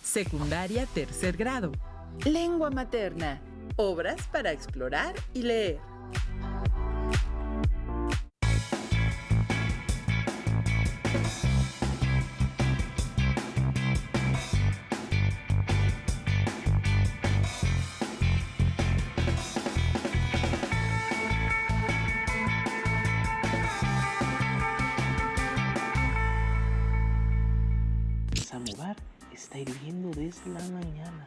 Secundaria, tercer grado. Lengua materna. Obras para explorar y leer. El samovar está hirviendo desde la mañana.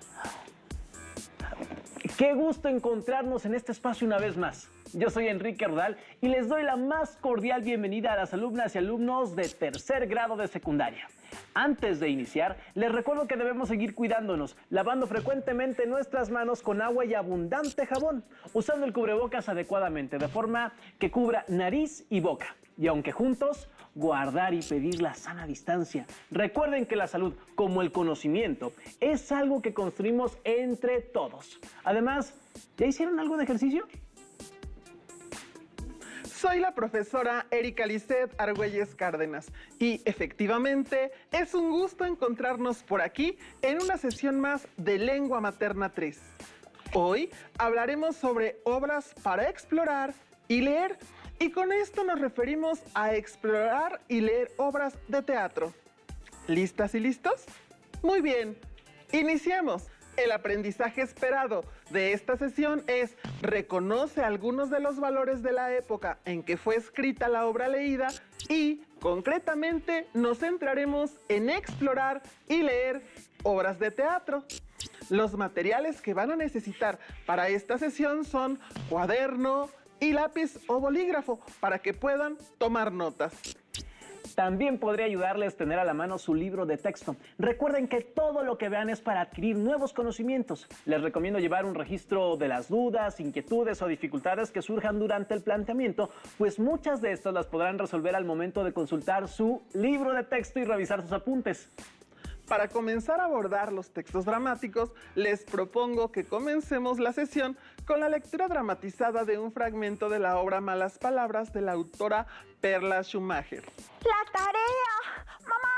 Qué gusto encontrarnos en este espacio una vez más. Yo soy Enrique Rodal y les doy la más cordial bienvenida a las alumnas y alumnos de tercer grado de secundaria. Antes de iniciar, les recuerdo que debemos seguir cuidándonos, lavando frecuentemente nuestras manos con agua y abundante jabón, usando el cubrebocas adecuadamente, de forma que cubra nariz y boca. Y aunque juntos, guardar y pedir la sana distancia. Recuerden que la salud, como el conocimiento, es algo que construimos entre todos. Además, ¿ya hicieron algo de ejercicio? Soy la profesora Erika Lisset Argüelles Cárdenas y efectivamente es un gusto encontrarnos por aquí en una sesión más de Lengua Materna 3. Hoy hablaremos sobre obras para explorar y leer, y con esto nos referimos a explorar y leer obras de teatro. ¿Listas y listos? Muy bien, iniciemos. El aprendizaje esperado de esta sesión es: reconoce algunos de los valores de la época en que fue escrita la obra leída y, concretamente, nos centraremos en explorar y leer obras de teatro. Los materiales que van a necesitar para esta sesión son cuaderno y lápiz o bolígrafo para que puedan tomar notas. También podría ayudarles tener a la mano su libro de texto. Recuerden que todo lo que vean es para adquirir nuevos conocimientos. Les recomiendo llevar un registro de las dudas, inquietudes o dificultades que surjan durante el planteamiento, pues muchas de estas las podrán resolver al momento de consultar su libro de texto y revisar sus apuntes. Para comenzar a abordar los textos dramáticos, les propongo que comencemos la sesión con la lectura dramatizada de un fragmento de la obra Malas Palabras de la autora Perla Schumacher. ¡La tarea! Mamá,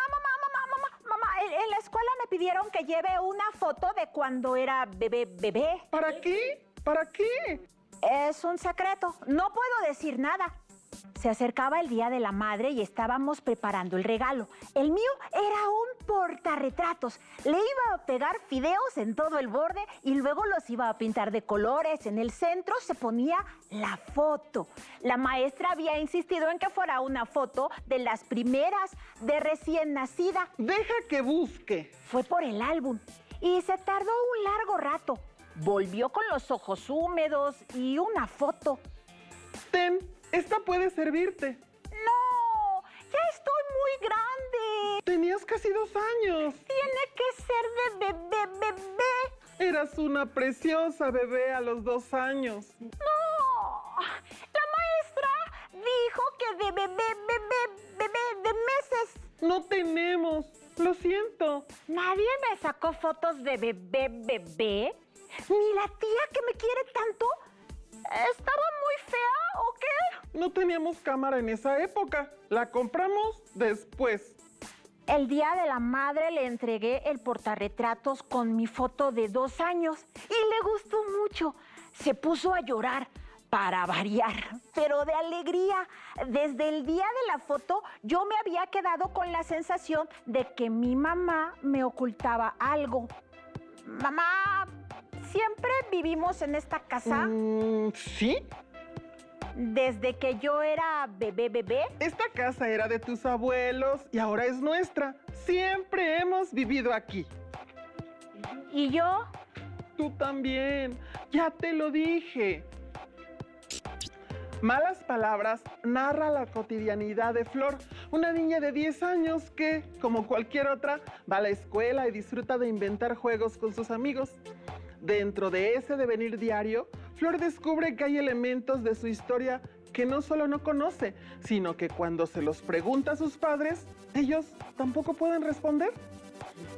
en la escuela me pidieron que lleve una foto de cuando era bebé. ¿Para qué? ¿Para qué? Es un secreto, no puedo decir nada. Se acercaba el Día de la Madre y estábamos preparando el regalo. El mío era un portarretratos. Le iba a pegar fideos en todo el borde y luego los iba a pintar de colores. En el centro se ponía la foto. La maestra había insistido en que fuera una foto de las primeras, de recién nacida. Deja que busque. Fue por el álbum y se tardó un largo rato. Volvió con los ojos húmedos y una foto. Ten. Esta puede servirte. ¡No! ¡Ya estoy muy grande! Tenías casi 2 años. Tiene que ser de bebé. Eras una preciosa bebé a los 2 años. ¡No! La maestra dijo que de bebé de meses. No tenemos. Lo siento. ¿Nadie me sacó fotos de bebé? ¿Ni la tía que me quiere tanto? ¿Estaba muy fea o qué? No teníamos cámara en esa época. La compramos después. El Día de la Madre le entregué el portarretratos con mi foto de 2 años y le gustó mucho. Se puso a llorar, para variar, pero de alegría. Desde el día de la foto yo me había quedado con la sensación de que mi mamá me ocultaba algo. Mamá, ¿siempre vivimos en esta casa? ¿Sí? Desde que yo era bebé. Esta casa era de tus abuelos y ahora es nuestra. Siempre hemos vivido aquí. ¿Y yo? Tú también. Ya te lo dije. Malas Palabras narra la cotidianidad de Flor, una niña de 10 años que, como cualquier otra, va a la escuela y disfruta de inventar juegos con sus amigos. Dentro de ese devenir diario, Flor descubre que hay elementos de su historia que no solo no conoce, sino que cuando se los pregunta a sus padres, ellos tampoco pueden responder.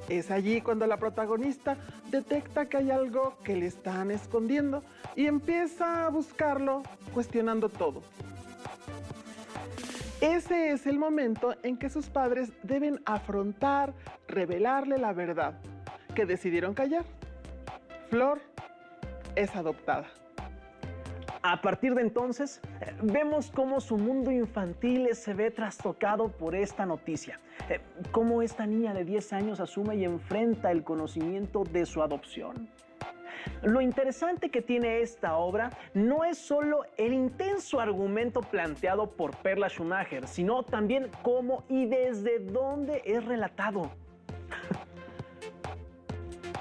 Es allí cuando la protagonista detecta que hay algo que le están escondiendo y empieza a buscarlo, cuestionando todo. Ese es el momento en que sus padres deben afrontar, revelarle la verdad, que decidieron callar. Flor es adoptada. A partir de entonces, vemos cómo su mundo infantil se ve trastocado por esta noticia. Cómo esta niña de 10 años asume y enfrenta el conocimiento de su adopción. Lo interesante que tiene esta obra no es solo el intenso argumento planteado por Perla Schumacher, sino también cómo y desde dónde es relatado.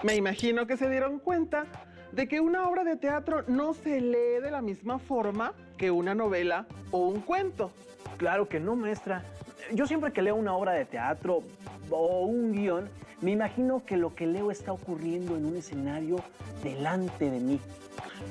Me imagino que se dieron cuenta de que una obra de teatro no se lee de la misma forma que una novela o un cuento. Claro que no, maestra. Yo siempre que leo una obra de teatro o un guión, me imagino que lo que leo está ocurriendo en un escenario delante de mí.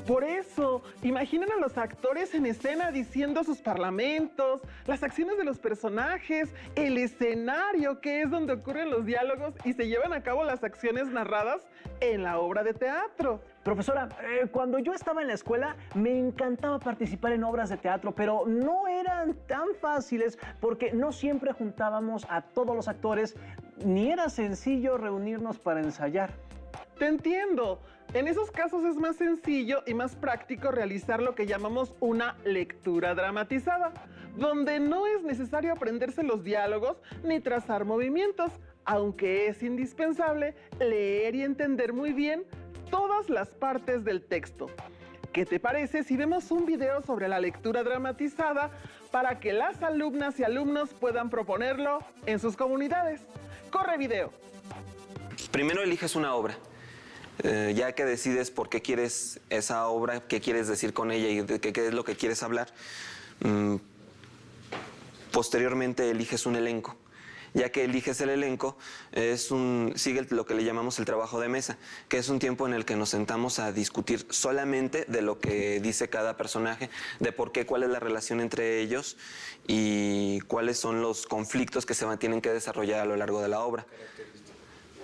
Por eso, imaginen a los actores en escena diciendo sus parlamentos, las acciones de los personajes, el escenario que es donde ocurren los diálogos y se llevan a cabo las acciones narradas en la obra de teatro. Profesora, cuando yo estaba en la escuela me encantaba participar en obras de teatro, pero no eran tan fáciles porque no siempre juntábamos a todos los actores, ni era sencillo reunirnos para ensayar. Te entiendo. En esos casos es más sencillo y más práctico realizar lo que llamamos una lectura dramatizada, donde no es necesario aprenderse los diálogos ni trazar movimientos, aunque es indispensable leer y entender muy bien todas las partes del texto. ¿Qué te parece si vemos un video sobre la lectura dramatizada para que las alumnas y alumnos puedan proponerlo en sus comunidades? ¡Corre video! Primero eliges una obra. Ya que decides por qué quieres esa obra, qué quieres decir con ella y de qué es lo que quieres hablar, posteriormente eliges un elenco. Ya que eliges el elenco, sigue lo que le llamamos el trabajo de mesa, que es un tiempo en el que nos sentamos a discutir solamente de lo que dice cada personaje, de por qué, cuál es la relación entre ellos y cuáles son los conflictos que tienen que desarrollar a lo largo de la obra.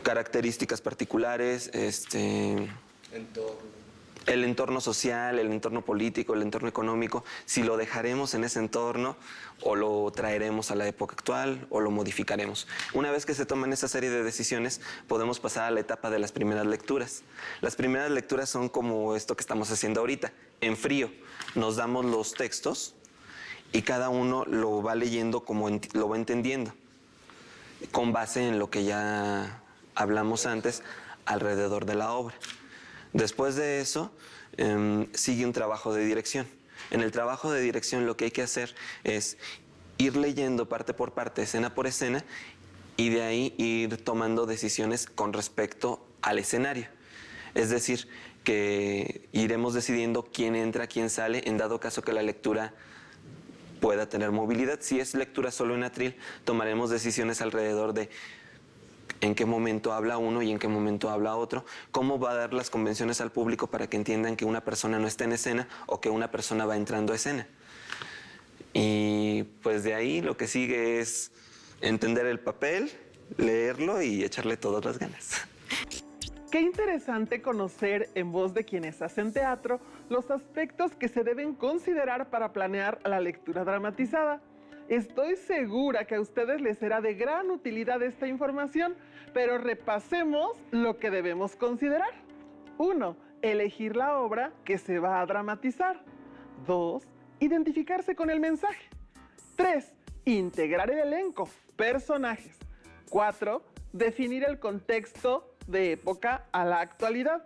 Características particulares, el entorno social, el entorno político, el entorno económico, si lo dejaremos en ese entorno o lo traeremos a la época actual o lo modificaremos. Una vez que se toman esa serie de decisiones, podemos pasar a la etapa de las primeras lecturas. Las primeras lecturas son como esto que estamos haciendo ahorita, en frío. Nos damos los textos y cada uno lo va leyendo como lo va entendiendo, con base en lo que ya hablamos antes alrededor de la obra. Después de eso, sigue un trabajo de dirección. En el trabajo de dirección lo que hay que hacer es ir leyendo parte por parte, escena por escena, y de ahí ir tomando decisiones con respecto al escenario. Es decir, que iremos decidiendo quién entra, quién sale, en dado caso que la lectura pueda tener movilidad. Si es lectura solo en atril, tomaremos decisiones alrededor de en qué momento habla uno y en qué momento habla otro, cómo va a dar las convenciones al público para que entiendan que una persona no está en escena o que una persona va entrando a escena. Y pues de ahí lo que sigue es entender el papel, leerlo y echarle todas las ganas. Qué interesante conocer en voz de quienes hacen teatro los aspectos que se deben considerar para planear la lectura dramatizada. Estoy segura que a ustedes les será de gran utilidad esta información, pero repasemos lo que debemos considerar. 1. Elegir la obra que se va a dramatizar. 2. Identificarse con el mensaje. 3. Integrar el elenco, personajes. 4. Definir el contexto de época a la actualidad.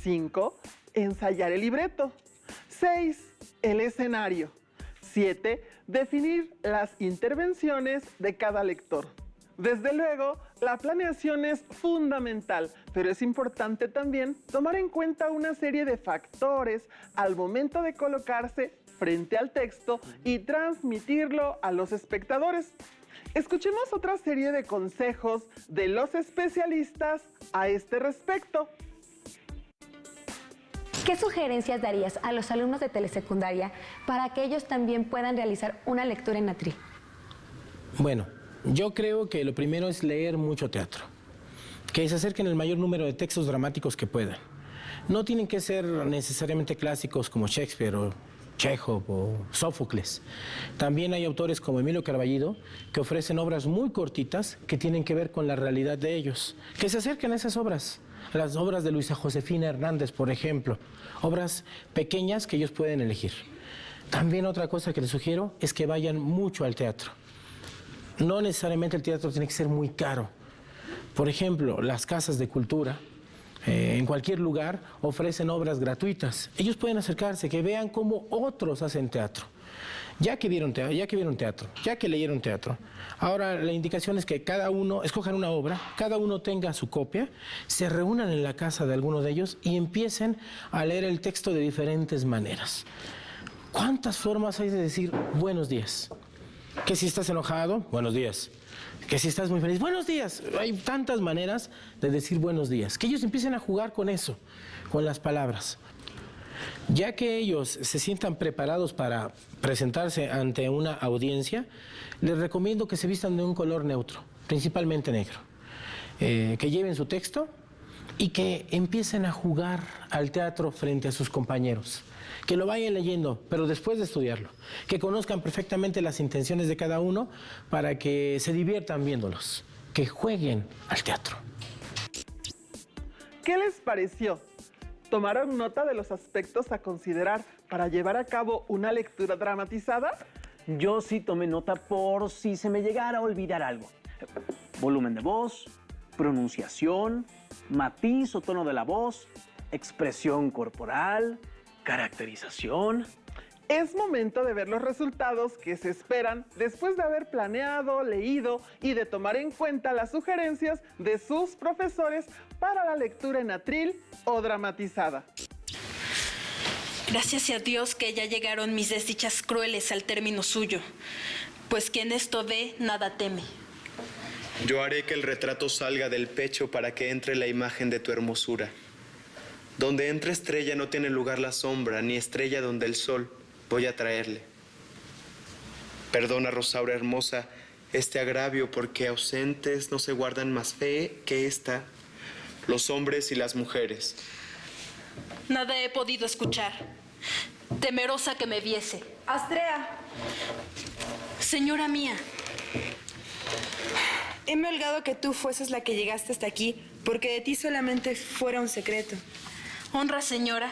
5. Ensayar el libreto. 6. El escenario. 7. Definir las intervenciones de cada lector. Desde luego, la planeación es fundamental, pero es importante también tomar en cuenta una serie de factores al momento de colocarse frente al texto y transmitirlo a los espectadores. Escuchemos otra serie de consejos de los especialistas a este respecto. ¿Qué sugerencias darías a los alumnos de telesecundaria para que ellos también puedan realizar una lectura en atril? Bueno, yo creo que lo primero es leer mucho teatro, que se acerquen el mayor número de textos dramáticos que puedan. No tienen que ser necesariamente clásicos como Shakespeare Chekhov o Sófocles. También hay autores como Emilio Carballido que ofrecen obras muy cortitas que tienen que ver con la realidad de ellos. Que se acerquen a esas obras, a las obras de Luisa Josefina Hernández, por ejemplo. Obras pequeñas que ellos pueden elegir. También otra cosa que les sugiero es que vayan mucho al teatro. No necesariamente el teatro tiene que ser muy caro. Por ejemplo, las casas de cultura, en cualquier lugar, ofrecen obras gratuitas. Ellos pueden acercarse, que vean cómo otros hacen teatro. Ya que vieron teatro, ya que leyeron teatro, ahora la indicación es que cada uno escojan una obra, cada uno tenga su copia, se reúnan en la casa de alguno de ellos y empiecen a leer el texto de diferentes maneras. ¿Cuántas formas hay de decir buenos días? Que si estás enojado, buenos días. Que si estás muy feliz, buenos días. Hay tantas maneras de decir buenos días. Que ellos empiecen a jugar con eso, con las palabras. Ya que ellos se sientan preparados para presentarse ante una audiencia, les recomiendo que se vistan de un color neutro, principalmente negro. Que lleven su texto y que empiecen a jugar al teatro frente a sus compañeros. Que lo vayan leyendo, pero después de estudiarlo. Que conozcan perfectamente las intenciones de cada uno para que se diviertan viéndolos. Que jueguen al teatro. ¿Qué les pareció? ¿Tomaron nota de los aspectos a considerar para llevar a cabo una lectura dramatizada? Yo sí tomé nota por si se me llegara a olvidar algo. Volumen de voz, pronunciación, matiz o tono de la voz, expresión corporal, caracterización. Es momento de ver los resultados que se esperan después de haber planeado, leído y de tomar en cuenta las sugerencias de sus profesores para la lectura en atril o dramatizada. Gracias a Dios que ya llegaron mis desdichas crueles al término suyo, pues quien esto ve, nada teme. Yo haré que el retrato salga del pecho para que entre la imagen de tu hermosura. Donde entre estrella no tiene lugar la sombra, ni estrella donde el sol. Voy a traerle. Perdona, Rosaura hermosa, este agravio, porque ausentes no se guardan más fe que esta, los hombres y las mujeres. Nada he podido escuchar, temerosa que me viese. Astrea. Señora mía. Heme holgado que tú fueses la que llegaste hasta aquí, porque de ti solamente fuera un secreto. Honra, señora,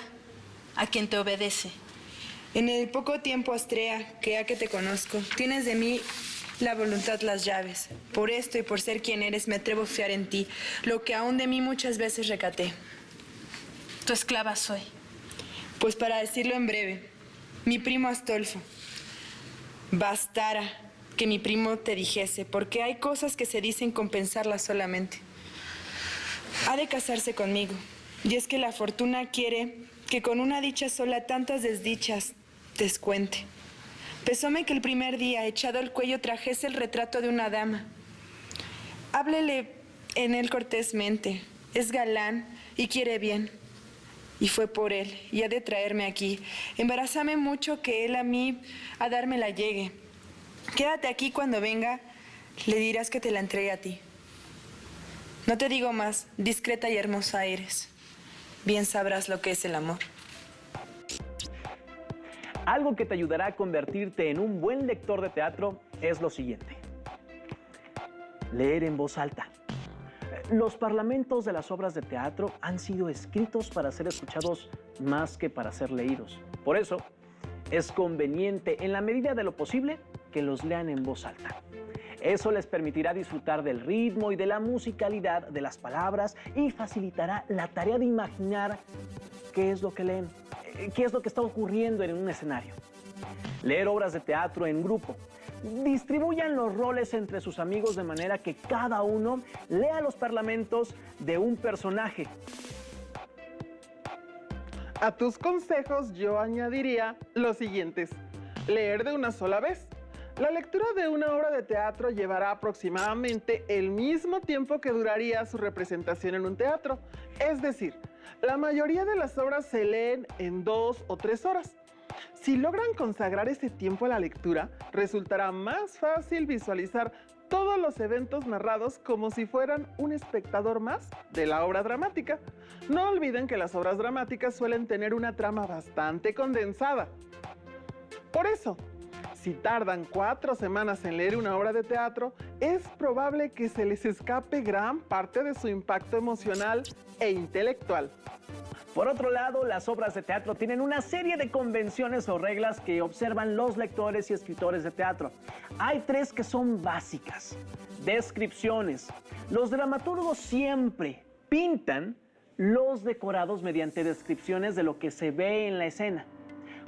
a quien te obedece. En el poco tiempo, Astrea, que ya que te conozco, tienes de mí la voluntad las llaves. Por esto y por ser quien eres, me atrevo a fiar en ti, lo que aún de mí muchas veces recaté. Tu esclava soy. Pues para decirlo en breve, mi primo Astolfo, bastara que mi primo te dijese, porque hay cosas que se dicen con pensarlas solamente. Ha de casarse conmigo. Y es que la fortuna quiere que con una dicha sola tantas desdichas descuente. Pesóme que el primer día, echado al cuello, trajese el retrato de una dama. Háblele en él cortésmente. Es galán y quiere bien. Y fue por él, y ha de traerme aquí. Embarázame mucho que él a mí a dármela llegue. Quédate aquí cuando venga, le dirás que te la entregue a ti. No te digo más, discreta y hermosa eres. Bien sabrás lo que es el amor. Algo que te ayudará a convertirte en un buen lector de teatro es lo siguiente. Leer en voz alta. Los parlamentos de las obras de teatro han sido escritos para ser escuchados más que para ser leídos. Por eso, es conveniente, en la medida de lo posible, que los lean en voz alta. Eso les permitirá disfrutar del ritmo y de la musicalidad de las palabras y facilitará la tarea de imaginar qué es lo que leen, qué es lo que está ocurriendo en un escenario. Leer obras de teatro en grupo. Distribuyan los roles entre sus amigos de manera que cada uno lea los parlamentos de un personaje. A tus consejos yo añadiría los siguientes. Leer de una sola vez. La lectura de una obra de teatro llevará aproximadamente el mismo tiempo que duraría su representación en un teatro. Es decir, la mayoría de las obras se leen en 2 o 3 horas. Si logran consagrar ese tiempo a la lectura, resultará más fácil visualizar todos los eventos narrados como si fueran un espectador más de la obra dramática. No olviden que las obras dramáticas suelen tener una trama bastante condensada. Por eso, si tardan 4 semanas en leer una obra de teatro, es probable que se les escape gran parte de su impacto emocional e intelectual. Por otro lado, las obras de teatro tienen una serie de convenciones o reglas que observan los lectores y escritores de teatro. Hay 3 que son básicas. Descripciones. Los dramaturgos siempre pintan los decorados mediante descripciones de lo que se ve en la escena.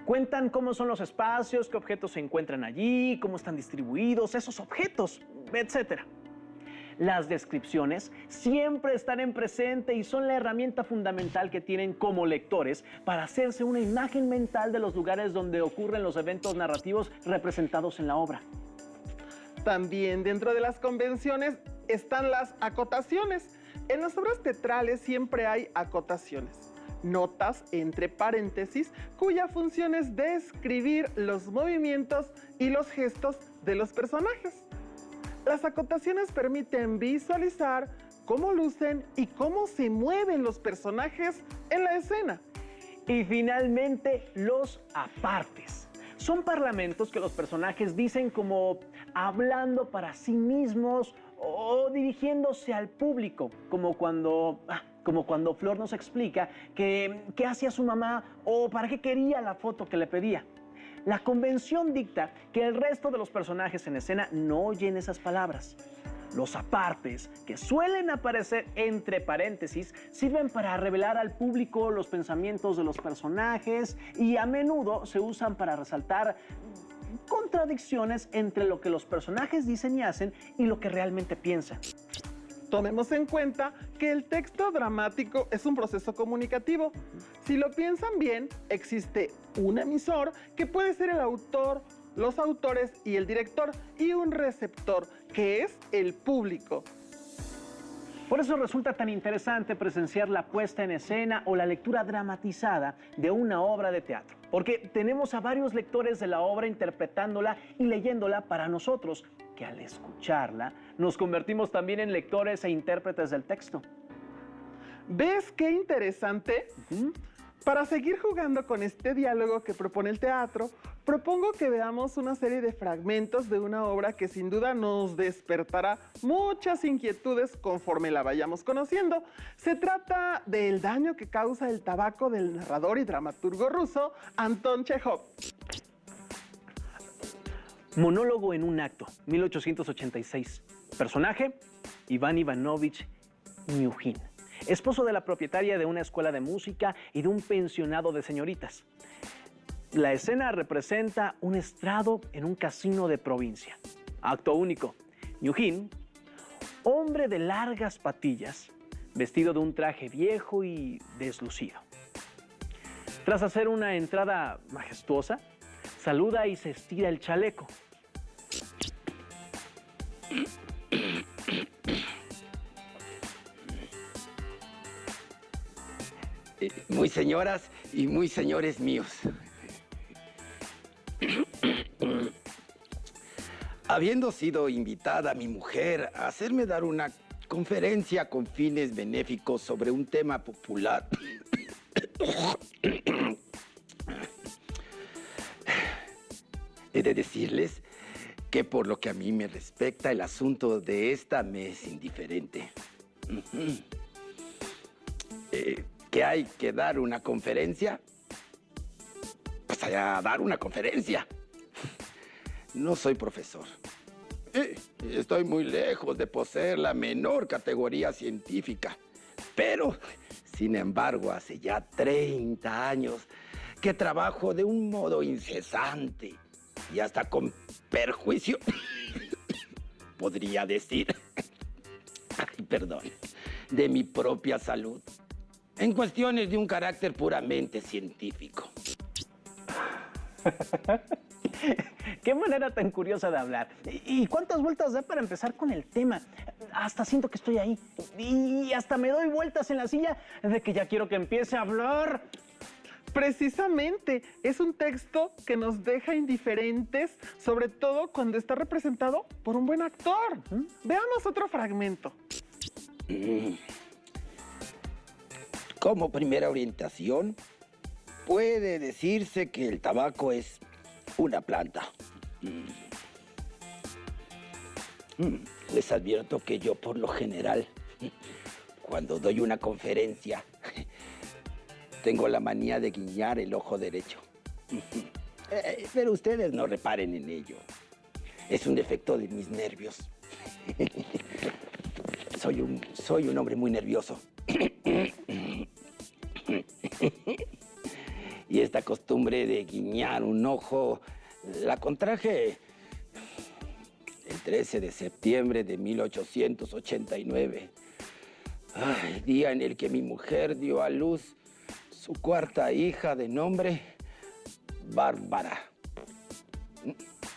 Cuentan cómo son los espacios, qué objetos se encuentran allí, cómo están distribuidos esos objetos, etc. Las descripciones siempre están en presente y son la herramienta fundamental que tienen como lectores para hacerse una imagen mental de los lugares donde ocurren los eventos narrativos representados en la obra. También dentro de las convenciones están las acotaciones. En las obras teatrales siempre hay acotaciones, notas entre paréntesis, cuya función es describir los movimientos y los gestos de los personajes. Las acotaciones permiten visualizar cómo lucen y cómo se mueven los personajes en la escena. Y finalmente, los apartes. Son parlamentos que los personajes dicen como hablando para sí mismos o dirigiéndose al público, como cuando Flor nos explica qué hacía su mamá o para qué quería la foto que le pedía. La convención dicta que el resto de los personajes en escena no oyen esas palabras. Los apartes, que suelen aparecer entre paréntesis, sirven para revelar al público los pensamientos de los personajes y a menudo se usan para resaltar contradicciones entre lo que los personajes dicen y hacen y lo que realmente piensan. Tomemos en cuenta que el texto dramático es un proceso comunicativo. Si lo piensan bien, existe un emisor que puede ser el autor, los autores y el director, y un receptor, que es el público. Por eso resulta tan interesante presenciar la puesta en escena o la lectura dramatizada de una obra de teatro, porque tenemos a varios lectores de la obra interpretándola y leyéndola para nosotros, que al escucharla nos convertimos también en lectores e intérpretes del texto. ¿Ves qué interesante? Para seguir jugando con este diálogo que propone el teatro, propongo que veamos una serie de fragmentos de una obra que sin duda nos despertará muchas inquietudes conforme la vayamos conociendo. Se trata del daño que causa el tabaco del narrador y dramaturgo ruso Anton Chejov. Monólogo en un acto, 1886. Personaje, Iván Ivanovich Nyujin, esposo de la propietaria de una escuela de música y de un pensionado de señoritas. La escena representa un estrado en un casino de provincia. Acto único. Nyujin, hombre de largas patillas, vestido de un traje viejo y deslucido. Tras hacer una entrada majestuosa, saluda y se estira el chaleco. Muy señoras y muy señores míos. Habiendo sido invitada mi mujer a hacerme dar una conferencia con fines benéficos sobre un tema popular, he de decirles que por lo que a mí me respecta, el asunto de esta me es indiferente. ¿Que hay que dar una conferencia? Pues a dar una conferencia. No soy profesor. Estoy muy lejos de poseer la menor categoría científica. Pero, sin embargo, hace ya 30 años que trabajo de un modo incesante y hasta con perjuicio, podría decir, perdón, de mi propia salud, en cuestiones de un carácter puramente científico. Qué manera tan curiosa de hablar. ¿Y cuántas vueltas da para empezar con el tema? Hasta siento que estoy ahí. Y hasta me doy vueltas en la silla de que ya quiero que empiece a hablar. Precisamente, es un texto que nos deja indiferentes, sobre todo cuando está representado por un buen actor. Veamos otro fragmento. Como primera orientación, puede decirse que el tabaco es una planta. Les advierto que yo por lo general, cuando doy una conferencia, tengo la manía de guiñar el ojo derecho. Pero ustedes no reparen en ello. Es un defecto de mis nervios. Soy un hombre muy nervioso. Y esta costumbre de guiñar un ojo la contraje el 13 de septiembre de 1889. Día en el que mi mujer dio a luz su cuarta hija de nombre Bárbara.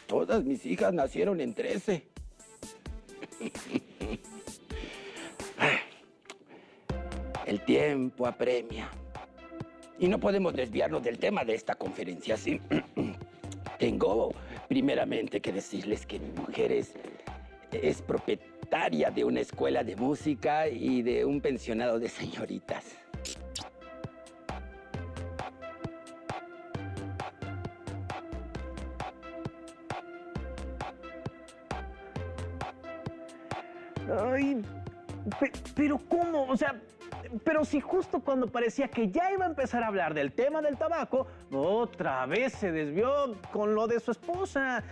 Todas mis hijas nacieron en 13. El tiempo apremia. Y no podemos desviarnos del tema de esta conferencia, ¿sí? Tengo primeramente que decirles que mi mujer es propietaria de una escuela de música y de un pensionado de señoritas. Ay, pero ¿cómo? O sea, pero si justo cuando parecía que ya iba a empezar a hablar del tema del tabaco, otra vez se desvió con lo de su esposa.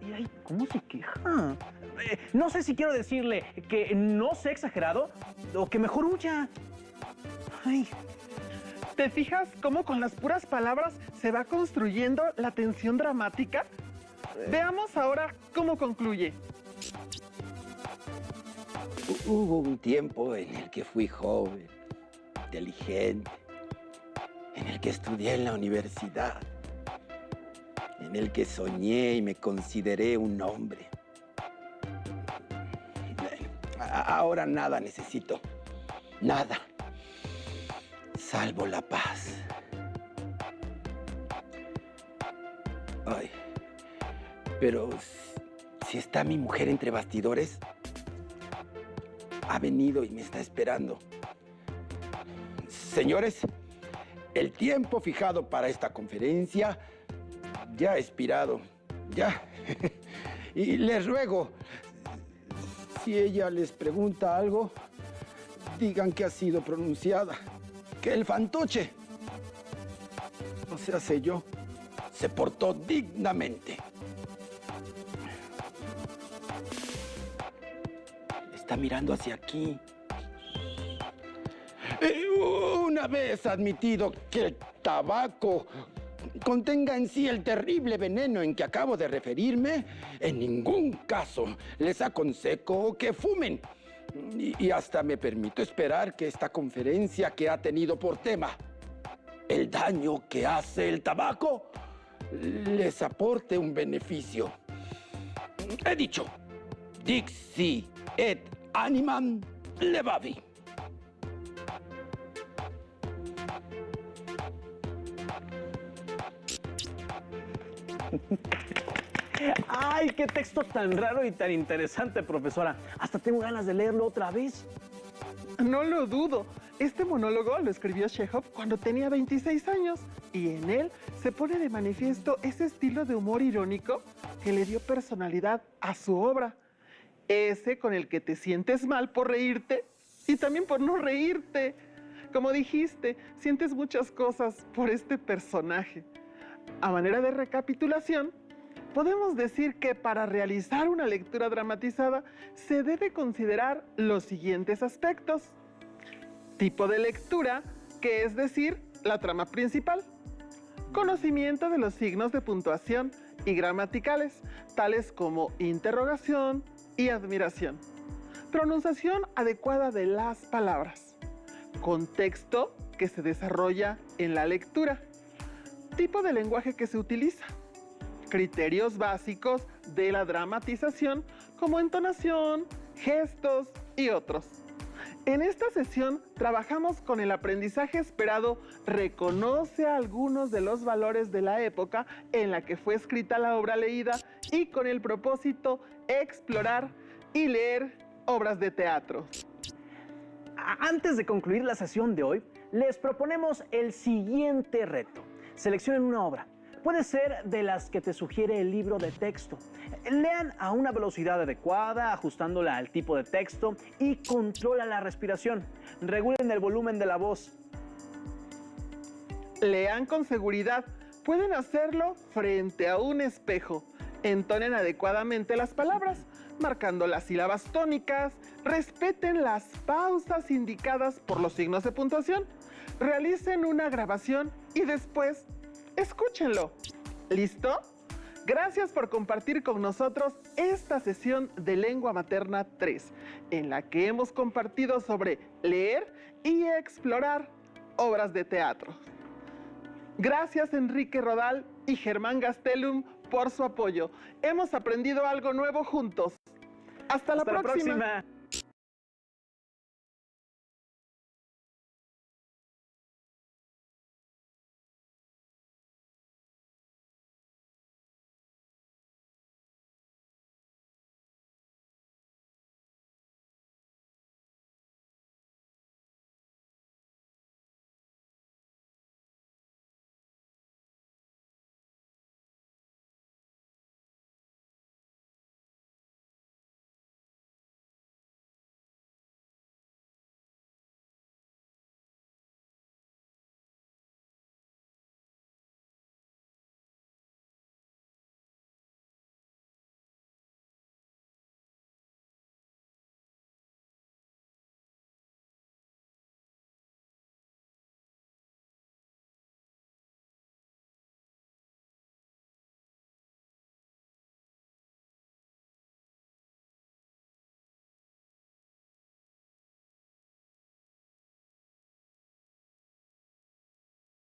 Y ay, ¿cómo se queja? No sé si quiero decirle que no sea exagerado o que mejor huya. Ay. ¿Te fijas cómo con las puras palabras se va construyendo la tensión dramática? Veamos ahora cómo concluye. Hubo un tiempo en el que fui joven, inteligente, en el que estudié en la universidad, en el que soñé y me consideré un hombre. Ahora nada necesito, nada, salvo la paz. Ay, pero si está mi mujer entre bastidores, ha venido y me está esperando. Señores, el tiempo fijado para esta conferencia ya ha expirado, ya. Y les ruego, si ella les pregunta algo, digan que ha sido pronunciada, que el fantoche, o sea, sé yo, se portó dignamente. Está mirando hacia aquí. Una vez admitido que el tabaco contenga en sí el terrible veneno en que acabo de referirme, en ningún caso les aconsejo que fumen. Y hasta me permito esperar que esta conferencia, que ha tenido por tema el daño que hace el tabaco, les aporte un beneficio. He dicho, dixi et animam levavi. ¡Ay, qué texto tan raro y tan interesante, profesora! Hasta tengo ganas de leerlo otra vez. No lo dudo. Este monólogo lo escribió Chekhov cuando tenía 26 años y en él se pone de manifiesto ese estilo de humor irónico que le dio personalidad a su obra. Ese con el que te sientes mal por reírte y también por no reírte. Como dijiste, sientes muchas cosas por este personaje. A manera de recapitulación, podemos decir que para realizar una lectura dramatizada se debe considerar los siguientes aspectos. Tipo de lectura, que es decir, la trama principal. Conocimiento de los signos de puntuación y gramaticales, tales como interrogación y admiración. Pronunciación adecuada de las palabras. Contexto que se desarrolla en la lectura. Tipo de lenguaje que se utiliza. Criterios básicos de la dramatización como entonación, gestos y otros. En esta sesión trabajamos con el aprendizaje esperado, reconoce algunos de los valores de la época en la que fue escrita la obra leída y con el propósito explorar y leer obras de teatro. Antes de concluir la sesión de hoy, les proponemos el siguiente reto. Seleccionen una obra, puede ser de las que te sugiere el libro de texto. Lean a una velocidad adecuada, ajustándola al tipo de texto y controla la respiración. Regulen el volumen de la voz. Lean con seguridad. Pueden hacerlo frente a un espejo. Entonen adecuadamente las palabras, marcando las sílabas tónicas. Respeten las pausas indicadas por los signos de puntuación. Realicen una grabación y después escúchenlo. ¿Listo? Gracias por compartir con nosotros esta sesión de Lengua Materna 3, en la que hemos compartido sobre leer y explorar obras de teatro. Gracias Enrique Rodal y Germán Gastelum por su apoyo. Hemos aprendido algo nuevo juntos. Hasta la próxima.